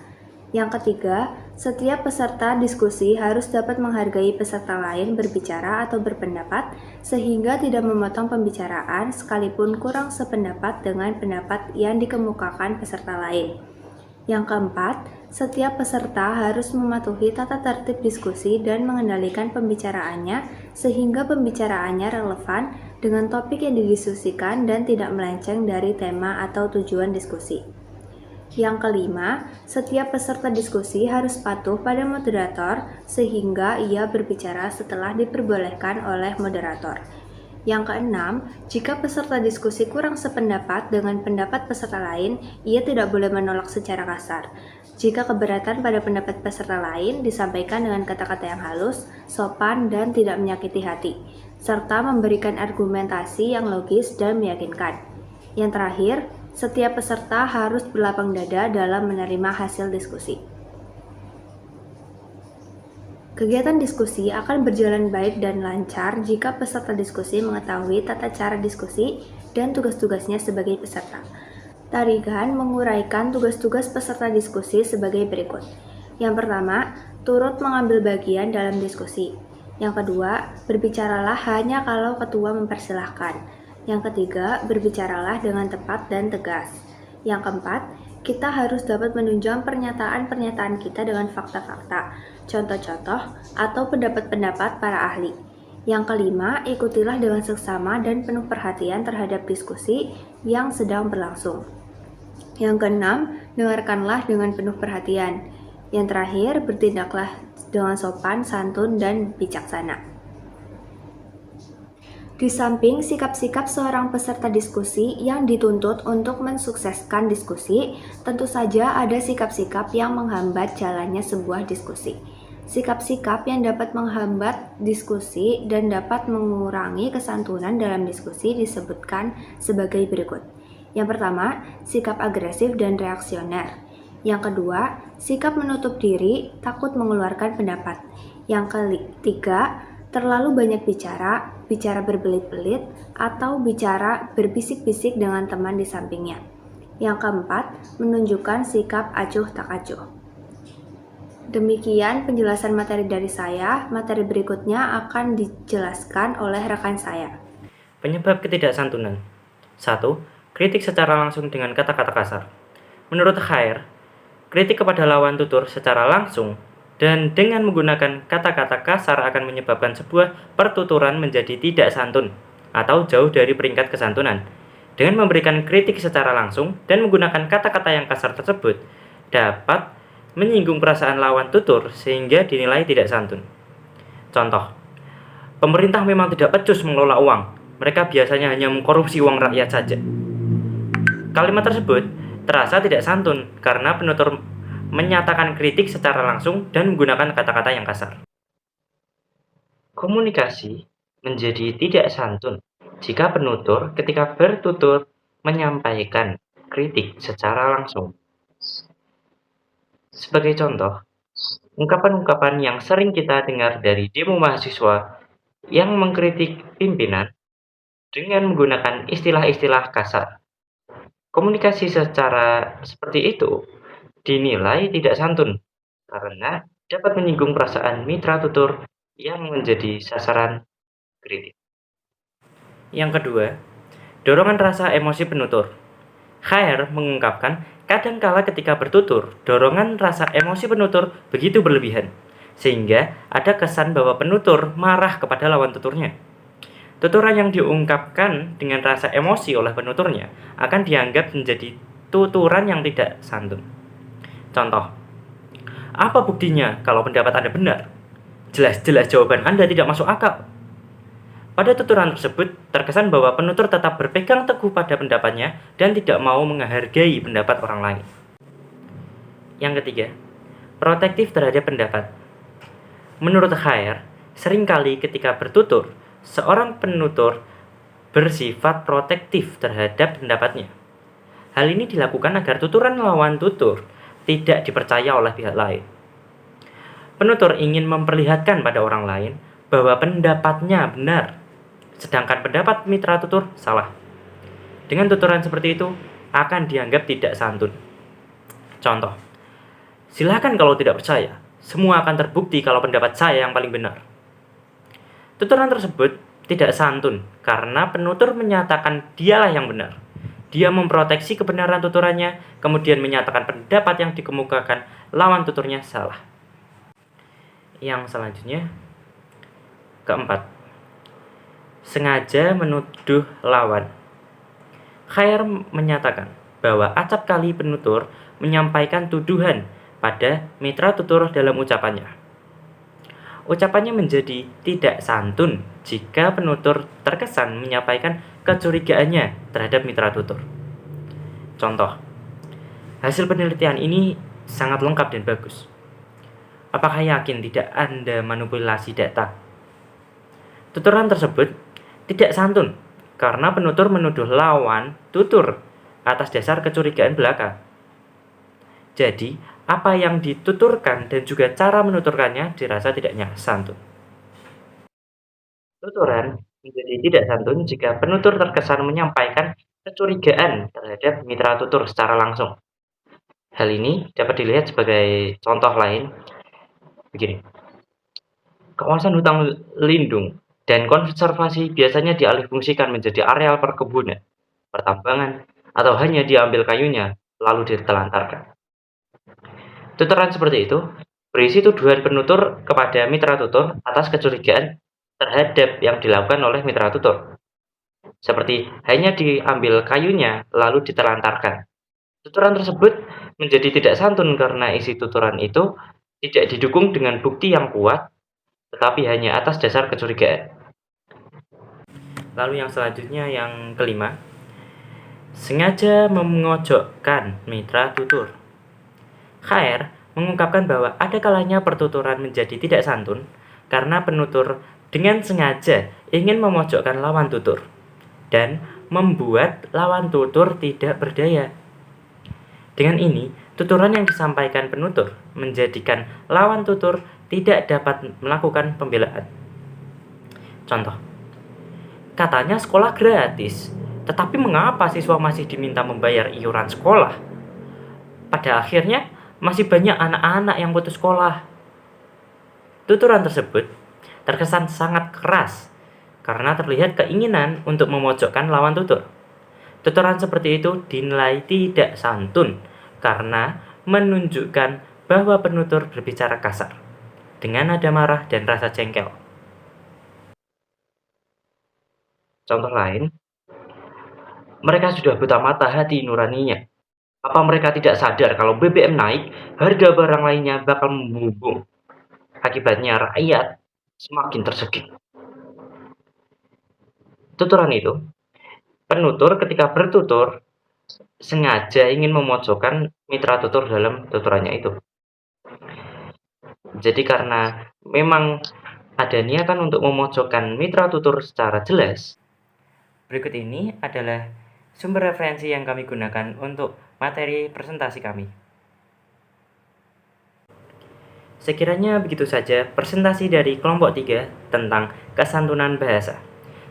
Yang ketiga, setiap peserta diskusi harus dapat menghargai peserta lain berbicara atau berpendapat sehingga tidak memotong pembicaraan sekalipun kurang sependapat dengan pendapat yang dikemukakan peserta lain. Yang keempat, setiap peserta harus mematuhi tata tertib diskusi dan mengendalikan pembicaraannya sehingga pembicaraannya relevan dengan topik yang didiskusikan dan tidak melenceng dari tema atau tujuan diskusi. Yang kelima, setiap peserta diskusi harus patuh pada moderator sehingga ia berbicara setelah diperbolehkan oleh moderator. Yang keenam, jika peserta diskusi kurang sependapat dengan pendapat peserta lain, ia tidak boleh menolak secara kasar. Jika keberatan pada pendapat peserta lain, disampaikan dengan kata-kata yang halus, sopan, dan tidak menyakiti hati, serta memberikan argumentasi yang logis dan meyakinkan. Yang terakhir, setiap peserta harus berlapang dada dalam menerima hasil diskusi. Kegiatan diskusi akan berjalan baik dan lancar jika peserta diskusi mengetahui tata cara diskusi dan tugas-tugasnya sebagai peserta. Tarigan menguraikan tugas-tugas peserta diskusi sebagai berikut. Yang pertama, turut mengambil bagian dalam diskusi. Yang kedua, berbicaralah hanya kalau ketua mempersilahkan. Yang ketiga, berbicaralah dengan tepat dan tegas. Yang keempat, kita harus dapat menunjang pernyataan-pernyataan kita dengan fakta-fakta, contoh-contoh, atau pendapat-pendapat para ahli. Yang kelima, ikutilah dengan seksama dan penuh perhatian terhadap diskusi yang sedang berlangsung. Yang keenam, dengarkanlah dengan penuh perhatian. Yang terakhir, bertindaklah dengan sopan, santun, dan bijaksana. Di samping sikap-sikap seorang peserta diskusi yang dituntut untuk mensukseskan diskusi, tentu saja ada sikap-sikap yang menghambat jalannya sebuah diskusi. Sikap-sikap yang dapat menghambat diskusi dan dapat mengurangi kesantunan dalam diskusi disebutkan sebagai berikut. Yang pertama, sikap agresif dan reaksioner. Yang kedua, sikap menutup diri, takut mengeluarkan pendapat. Yang ketiga, terlalu banyak bicara, bicara berbelit-belit, atau bicara berbisik-bisik dengan teman di sampingnya. Yang keempat, menunjukkan sikap acuh tak acuh. Demikian penjelasan materi dari saya. Materi berikutnya akan dijelaskan oleh rekan saya. Penyebab ketidaksantunan. 1. Kritik secara langsung dengan kata-kata kasar. Menurut Khair, kritik kepada lawan tutur secara langsung dan dengan menggunakan kata-kata kasar akan menyebabkan sebuah pertuturan menjadi tidak santun atau jauh dari peringkat kesantunan. Dengan memberikan kritik secara langsung dan menggunakan kata-kata yang kasar tersebut dapat menyinggung perasaan lawan tutur sehingga dinilai tidak santun. Contoh, pemerintah memang tidak becus mengelola uang. Mereka biasanya hanya mengkorupsi uang rakyat saja. Kalimat tersebut terasa tidak santun karena penutur menyatakan kritik secara langsung dan menggunakan kata-kata yang kasar. Komunikasi menjadi tidak santun jika penutur ketika bertutur menyampaikan kritik secara langsung. Sebagai contoh, ungkapan-ungkapan yang sering kita dengar dari demo mahasiswa yang mengkritik pimpinan dengan menggunakan istilah-istilah kasar. Komunikasi secara seperti itu dinilai tidak santun karena dapat menyinggung perasaan mitra tutur yang menjadi sasaran kritik. Yang kedua, dorongan rasa emosi penutur. Khair mengungkapkan, kadangkala ketika bertutur, dorongan rasa emosi penutur begitu berlebihan, sehingga ada kesan bahwa penutur marah kepada lawan tuturnya. Tuturan yang diungkapkan dengan rasa emosi oleh penuturnya akan dianggap menjadi tuturan yang tidak santun. Contoh, apa buktinya kalau pendapat Anda benar? Jelas-jelas jawaban Anda tidak masuk akal. Pada tuturan tersebut, terkesan bahwa penutur tetap berpegang teguh pada pendapatnya dan tidak mau menghargai pendapat orang lain. Yang ketiga, protektif terhadap pendapat. Menurut Khair, seringkali ketika bertutur, seorang penutur bersifat protektif terhadap pendapatnya. Hal ini dilakukan agar tuturan lawan tutur tidak dipercaya oleh pihak lain. Penutur ingin memperlihatkan pada orang lain bahwa pendapatnya benar, sedangkan pendapat mitra tutur salah. Dengan tuturan seperti itu, akan dianggap tidak santun. Contoh, silakan kalau tidak percaya, semua akan terbukti kalau pendapat saya yang paling benar. Tuturan tersebut tidak santun karena penutur menyatakan dialah yang benar. Dia memproteksi kebenaran tuturannya, kemudian menyatakan pendapat yang dikemukakan lawan tuturnya salah. Yang selanjutnya, keempat, sengaja menuduh lawan. Khair menyatakan bahwa acap kali penutur menyampaikan tuduhan pada mitra tutur dalam ucapannya. Ucapannya menjadi tidak santun jika penutur terkesan menyampaikan kecurigaannya terhadap mitra tutur. Contoh, hasil penelitian ini sangat lengkap dan bagus. Apakah yakin tidak Anda manipulasi data? Tuturan tersebut tidak santun karena penutur menuduh lawan tutur atas dasar kecurigaan belaka. Jadi, apa yang dituturkan dan juga cara menuturkannya dirasa tidaknya santun. Tuturan menjadi tidak santun jika penutur terkesan menyampaikan kecurigaan terhadap mitra tutur secara langsung. Hal ini dapat dilihat sebagai contoh lain. Begini, kawasan hutan lindung dan konservasi biasanya dialihfungsikan menjadi areal perkebunan, pertambangan, atau hanya diambil kayunya lalu ditelantarkan. Tuturan seperti itu berisi tuduhan penutur kepada mitra tutur atas kecurigaan terhadap yang dilakukan oleh mitra tutur, seperti hanya diambil kayunya lalu ditelantarkan. Tuturan tersebut menjadi tidak santun karena isi tuturan itu tidak didukung dengan bukti yang kuat, tetapi hanya atas dasar kecurigaan. Lalu yang selanjutnya, yang kelima, sengaja memojokkan mitra tutur. Khair mengungkapkan bahwa ada kalanya pertuturan menjadi tidak santun karena penutur dengan sengaja ingin memojokkan lawan tutur dan membuat lawan tutur tidak berdaya. Dengan ini, tuturan yang disampaikan penutur menjadikan lawan tutur tidak dapat melakukan pembelaan. Contoh, katanya sekolah gratis, tetapi mengapa siswa masih diminta membayar iuran sekolah? Pada akhirnya, masih banyak anak-anak yang putus sekolah. Tuturan tersebut terkesan sangat keras karena terlihat keinginan untuk memojokkan lawan tutur. Tuturan seperti itu dinilai tidak santun karena menunjukkan bahwa penutur berbicara kasar dengan nada marah dan rasa jengkel. Contoh lain, mereka sudah buta mata hati nuraninya. Apa mereka tidak sadar kalau BBM naik, harga barang lainnya bakal membumbung. Akibatnya rakyat semakin tersegit. Tuturan itu, penutur ketika bertutur sengaja ingin memojokkan mitra tutur dalam tuturannya itu. Jadi karena memang ada niatan untuk memojokkan mitra tutur secara jelas, berikut ini adalah sumber referensi yang kami gunakan untuk materi presentasi kami. Sekiranya begitu saja presentasi dari kelompok 3 tentang kesantunan bahasa.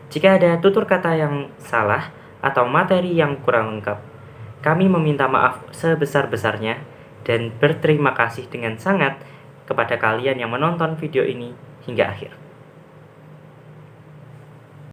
Jika ada tutur kata yang salah atau materi yang kurang lengkap, kami meminta maaf sebesar-besarnya dan berterima kasih dengan sangat kepada kalian yang menonton video ini hingga akhir.